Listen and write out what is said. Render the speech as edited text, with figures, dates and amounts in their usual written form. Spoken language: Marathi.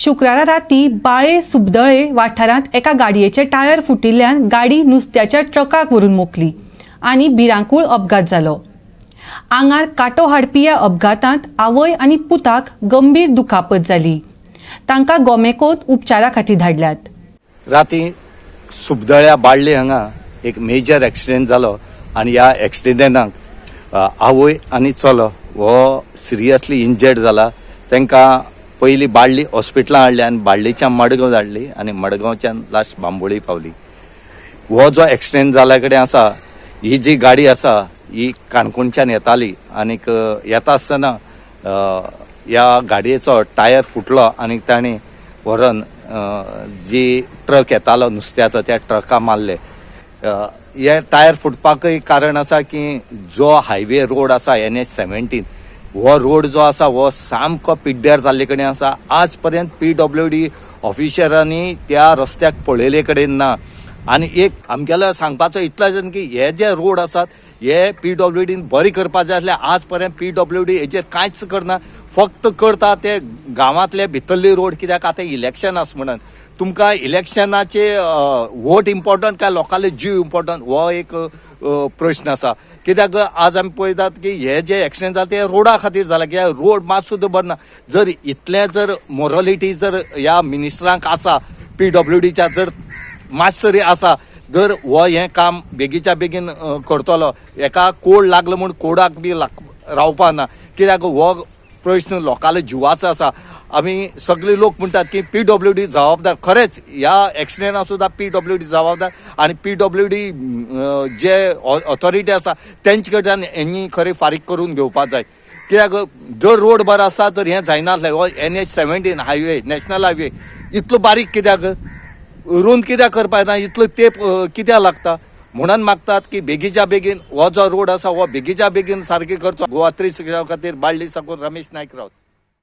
शुक्रारा राती बाळे सुबदळे वाठारांत एका गाडयेचे टायर फुटिल्ल्यान गाडी नुस्त्याच्या ट्रकाक व्हरून मोकली आनी भिरांकूळ अपघात जालो। आंगार कांटो हाडपी ह्या अपघातांत आवय आनी पुताक गंभीर दुखापत जाली। तांकां गोमेकोत उपचारा खातीर धाडल्यात। राती सुबदळ्या बाळ्ळे हांगा एक मेजर एक्सिडेंट जालो आनी ह्या एक्सिडेंटाक आवय आनी चलो हो सिरियसली इंजर्ड जाला। तांकां पयलीं बाळ्ळी हॉस्पिटलांत हाडले आनी बाळ्ळीच्यान मडगांव धाडली आनी मडगांवच्यान लास्ट बांबोळी पावली। हो जो एक्सिडेंट जाल्या कडेन आसा ही जी गाडी आसा ही काणकोणच्यान येताली आनीक येता आसतना ह्या गाडयेचो टायर फुटलो आनी ताणें व्हरून जी ट्रक येतालो नुस्त्याचो त्या ट्रकाक मारले। हे टायर फुटपाकय कारण आसा की जो हायवे रोड आसा NH-17 हो रोड जो आसा हो सामको पिड्ड्यार जाल्ले कडेन आसा। आज पर्यंत PWD ऑफिसरांनी त्या रस्त्याक पळयले कडेन ना। आनी एक आमगेलो सांगपाचो इतलो की हे जे रोड आसात हे PWDन बरी करपा जाय आसले। आज पर्यंत PWD हेजेर कांयच करना, फक्त करता ते गांवांतले भितरले रोड। कित्याक आतां इलेक्शन आसा म्हणून तुमकां इलेक्शनाचे वोट इम्पॉर्टंट काय लोकांले जीव इम्पॉर्टंट हो एक प्रश्न आसा। कित्याक आज आमी पळयतात की हे जे एक्सिडेंट जाता ते रोडा खातीर जाला की रोड मात सुद्दां बरो ना। जर इतलें जर मोरलिटी जर ह्या मिनिस्टरांक आसा PWDच्या जर मातसरी आसा जर हो हें काम बेगीच्या बेगीन करतलो। हेका कोड लागलो म्हूण कोडाक बी रावपा ना, कित्याक हो प्रश्न लोकांले जिवाचो आसा। आमी सगळे लोक म्हणटात की PWD जबाबदार, खरेंच ह्या एक्सिडेंटाक सुद्दां PWD जबाबदार आनी PWD जे ऑथॉरिटी आसा तेंचे कडच्यान हेंनी खरें फारीक करून घेवपा जाय। कित्याक जर रोड बरो आसा तर हें जायनासलें। हो NH-17 हायवे नॅशनल हायवे इतलो बारीक कित्याक रुंद कित्याक करपा येना, इतलो तेंप कित्याक लागता। म्हणून मागतात की बेगीच्या बेगीन हो जो रोड आसा हो बेगीच्या बेगीन सारके करचो। गोवा 3 खातीर बाळ्ळी साकून रमेश नायक रावत।